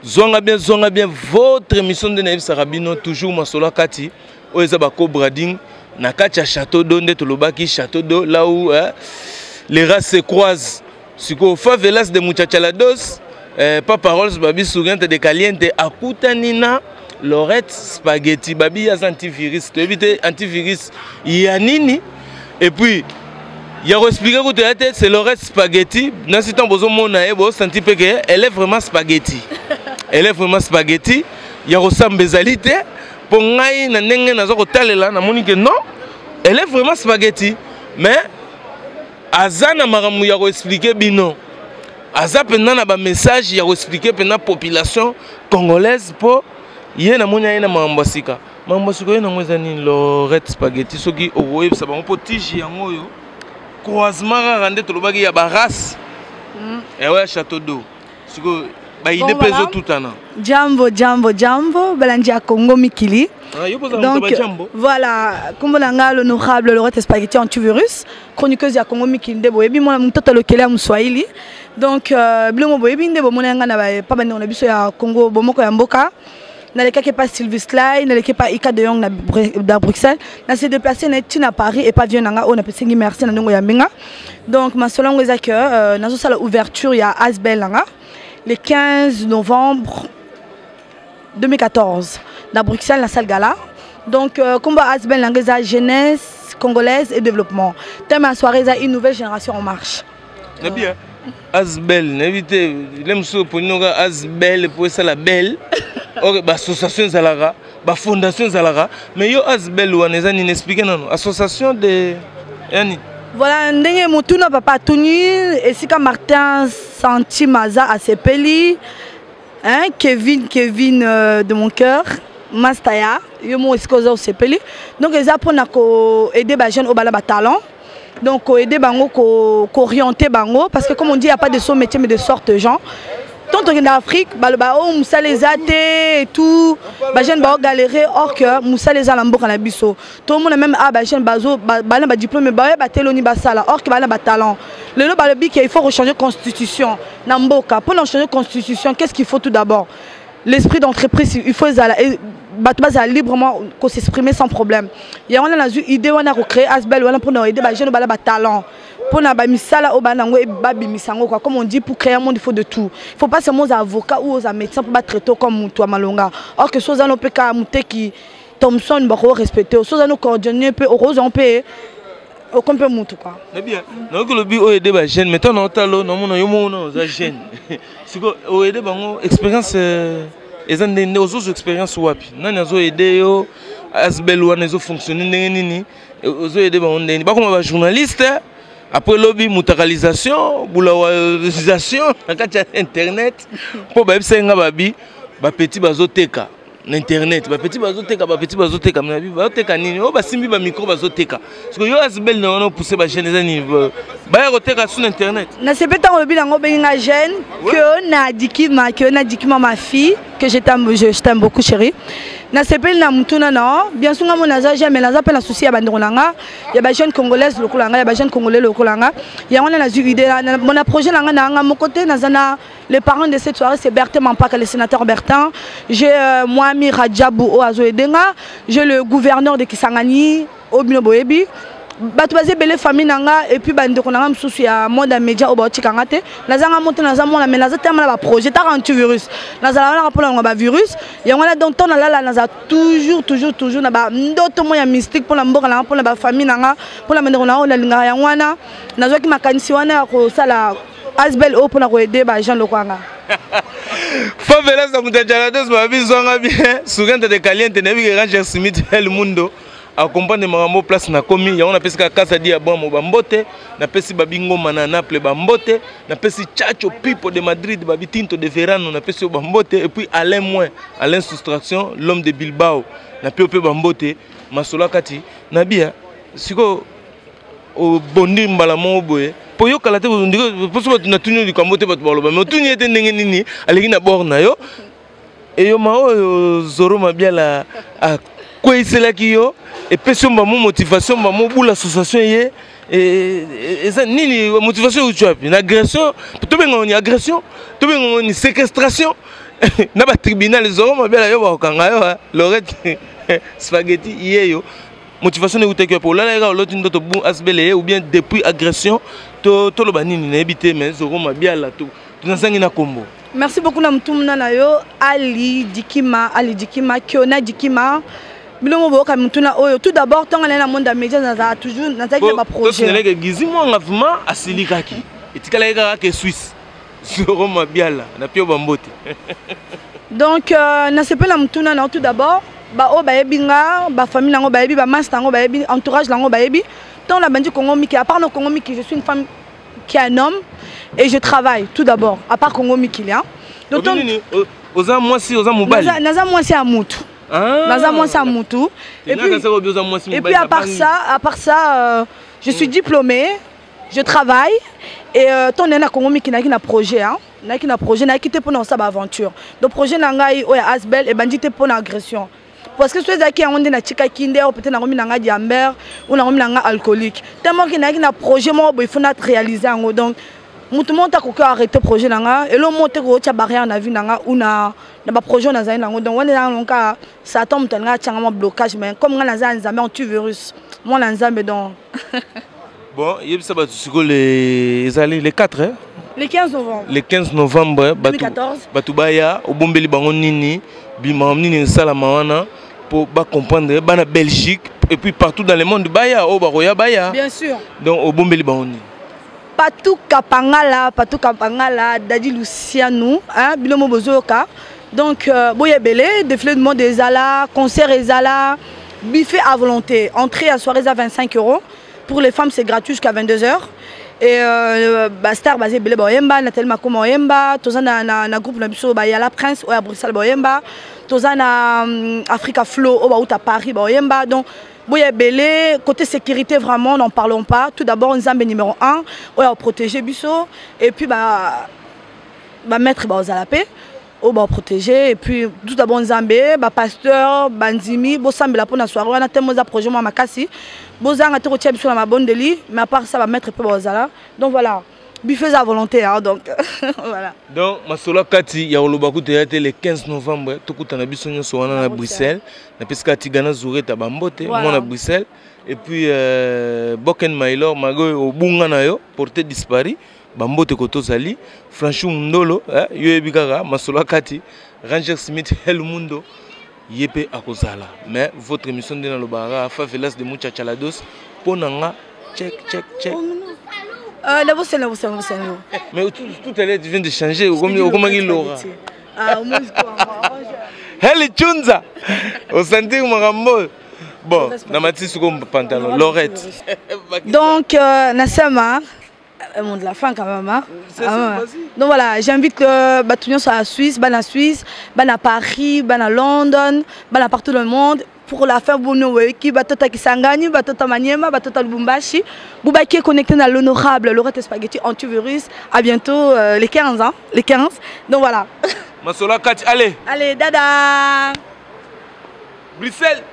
Zonga bien, votre émission de Naïf Sarabino, toujours Masolo Kati, où est Zabako Brading, Nakacha Château d'eau, Netolobaki, Château d'eau, là où les races se croisent. Si vous favelas de Muchachalados, pas paroles, Babi Souriante de Caliente, Akutanina, Lorette, Spaghetti, Babi Yaz antivirus, tu évites antivirus, Yanini, et puis, il y a expliqué que c'est Lorette Spaghetti, dans ce temps, vous avez senti qu'elle est vraiment spaghetti. Elle est vraiment spaghetti. Il y a aussi une bézalité. Pour non, elle est vraiment spaghetti. Mais, Azana Maramou, il a expliqué bino. Azana pendant un message, il a expliqué pendant la population congolaise pour y a na mambasika. Mambasika na mwezani Lorette Spaghetti. Ce qui au web ça va un petit giango yo. Croisement rende to lobaki ya baras. Et ouais Château d'eau. Ce que bah il dépèse tout an. Jambo, Balandia Congo Mikili. Donc voilà, comme l'honorable Lorette Spaghetti antivirus, chroniqueuse ya Congo Mikili ndebo yebi mona mtoto lokele mu Swahili. Donc blomo boyebi ndebo mona nga na pas bandi on a biso ya Congo bomoko ya mboka. Dans les cas qui pas Sylvie Sly, dans les cas pas Ika de Young à Bruxelles, dans s'est déplacé à Paris et pas vient nanga on a passé merci na ndongo ya Mbinga. Donc ma selon les accueils dans ça l'ouverture il y a Asbel nanga le 15 novembre 2014 dans Bruxelles la salle gala. Donc combat Asbel nanga jeunesse congolaise et développement. Thème à soirée ça une nouvelle génération en marche. Bien. Asbel, n'évitez l'aime sur pour nous Asbel pour ça la belle. Ok, association Zalara, fondation Zalara, mais yo Asbel ou aneza ni expliquer non association de yani. Voilà, ndenge mutuna papa tuni et si comme Martin Santimaza à Sepeli, hein Kevin de mon cœur, Mastaya, yo mo escoza au Sepeli. Donc ils apprennent à aider les jeunes au bala talent. Donc aider bango ko orienter bango parce que comme on dit il y a pas de son métier mais de sorte de gens. Tant que en Afrique, Moussa les a et tout, les jeunes ont galéré, or que Moussa les a l'ambour à biso. Tout le monde même a des jeunes bazo, des diplômes, des téloni basala, or que des talents. Le lot il faut rechanger constitution. Namboka pour changer constitution, qu'est-ce qu'il faut tout d'abord? L'esprit d'entreprise, il faut librement s'exprimer sans problème. Il y a une idée on a recréé Asbel pour aider les jeunes des talents. Pour misala obanango et babi misango quoi comme on dit pour créer un monde il faut de tout. Il faut pas seulement aux avocats ou aux médecins pour traiter comme toi malonga. Or que soza no peka muté qui Thompson bako respecter, soza no coordonner peu rose on peut au compte mutu quoi. C'est bien. Donc le but aider les jeunes maintenant on talo non mon yo mon za jeune. C'est que aider bango expérience ils ont des autres expériences wapi. Nani zo aider yo Asbel wana zo fonctionner nini zo aider bango ndeni. Ba comme journaliste. Après lobby mutualisation, boulawalisation, internet, pour babi petit bazoteka internet, petit bazoteka, mais bazoteka nini, oh basimbi ba micro bazoteka. Parce que yo Asbel na pousser ba jeune les ba roteka sur internet. Na c'est peut-être lobby nango benga jeune que na dikima ma fille que je t'aime beaucoup chérie. Na sepel na mutuna non bien sûr mon naza jamais naza pe na souci ya bandronanga ya ba jeune congolaise lokolanga ya ba jeune congolais lokolanga ya wana na idée mon projet nanga na mon côté nazana les parents de cette soirée c'est Bertin Mampaka le sénateur Bertin, j'ai Moami Radjabou Oazo Edenga, j'ai le gouverneur de Kisangani Obino Boyebi bato bazé belé famille nanga et puis bande konanga msusu ya monde média oboti kangate nazanga monter nazamona mais nazata tellement ba projet ta antivirus nazala na rapport na ba virus ya ngala donc ton la naza toujours na ba ndoto mo ya mystique pour la mboka na pour la ba famille nanga pour la mandeko na linga ya ngwana nazoki makanisi wana ko sala Asbel o pour na ko aider ba Jean Lokwanga. Favela za mutajalados ba bizonga bien sougante de caliente na bi Ranger Smith El Mundo. Accompagne mambo place na komi ya on appelle ça casa dia bon bambote na pesi babingo mana Naples bambote na pesi Chacho Pipo de Madrid babi Tinto de Verano na pesi bambote et puis Alain Soustraction l'homme de Bilbao na piope bambote masolo kati na bia siko o bondi mbala mo boye po yo kala te ndiko poso na tunyo di kambote bato baloba mais tunyo ete ndenge nini aleki na borna yo et yo mao zoro mabia la quoi c'est là qui yo et puis mon motivation mon boule l'association et ça ni motivation où tu as une agression tout bien on y agression tout bien on y séquestration na ba tribunal zoro mabela yo ba kanga yo Lorette spaghetti yeyo motivation ne uteke pour la la l'autre ndoto bon asbele ou bien depuis agression to lo banini na ebité mais zoro mabela to tunasanga na kombo. Merci beaucoup na mtumna na yo Ali Dikima Kiona Dikima. Bilongo boka mutuna oyo tout d'abord tant na monde des médias na toujours na taki ba projet. To seleke gizimo ngavuma asilikaki. Etikala eka ke Suisse. Zoro mabiala na pio bambote. Donc na sepe na mutuna na tout d'abord ba o ba yebinga ba famille nango ba yebi ba master nango ba yebi entourage nango ba yebi tant la bandi Congo Miki à part no Congo Miki je suis une femme qui est un homme et je travaille tout d'abord à part Congo Miki là. Donc oza mwasi oza mobali. Naza mwasi a mutu. Naza mwasi a mutu. Et puis à part ça je suis diplômée, je travaille et ton na Congo Miki na projet hein. Na projet na quitté pour ça aventure. Donc projet na ngai o ya Asbel et bandité pour agression. Parce que ceux qui ont na chika kinde ou peut-être na romi na diamber ou na romi na alcoolique. Tellement que na projet moi il faut na réaliser en donc mutu monta ko arrêter projet na et le monte ko tia barrière na vie na ou na ba projet na zaina donc on est dans cas ça tombe tanga tianga blocage mais comme na za nzambe antivirus moi na nzambe donc bon yebisa ba tsiko les 4 hein. Le 15 novembre. Le 15 novembre, 2014. Batubaya, au Bombeli Bangonini, Bimamni Salamawana, pour comprendre, la Belgique, et puis partout dans le monde, Baya, au Baroya Baya. Bien sûr. Donc au Bombeli Bangoni. Patou Kapangala, Dadi Luciano, hein, Bilomo Bozoka. Donc, Boya Belé, défilé de monde des Zala, concert et Zala, buffet à volonté. Entrée à soirée à 25 €. Pour les femmes, c'est gratuit jusqu'à 22 h. Et star basé belé boyemba na telma comme boyemba toza na groupe na biso ba yala prince ou à Bruxelles boyemba toza na Africa Flow au ba Paris boyemba donc boye belé côté sécurité vraiment n'en parlons pas tout d'abord nzambe numéro 1 ou à protéger biso et puis ba mettre ba aux paix au ba protéger et puis tout d'abord nzambe ba pasteur banzimi bo sambela pour na soirée on a tellement de projets moi makasi bozanga te kotia biso na mabondeli mais à part ça va mettre peu bozala donc voilà buffet à volonté hein, donc voilà donc masola kati ya olobaku théâtre le 15 novembre tokutana biso nyonso wana na Bruxelles na pesika tigana zureta bambote moi na Bruxelles et puis Boken Mailor mago obunga na yo porté disparu bambote kotozali franchement ndolo yo ebikaka masola kati Ranger Smith El Mundo Yepé Akozala. Mais votre émission de Nalobara, Favelas de Muchachalados, Ponanga, check. Mais tout à l'heure, tu viens de changer. Comment il l'aura? Heli Chunza, au santé Marambo. Bon, Namati Soukom pantalon, Lorette. Donc, Nassama. Le monde de la fin quand même. Hein? Donc voilà, j'invite que Batouillon soit à Suisse, à Suisse, à Paris, à London, partout dans le monde. Pour la fin, vous nous qui Batota Kisangani, Batota Maniema, Batota Lubumbashi. Bouba qui est connecté dans l'honorable Lorette Spaghetti antivirus. À bientôt les 15 ans. Les 15. Donc voilà. Masola Kati, allez. Allez, dada. Bruxelles.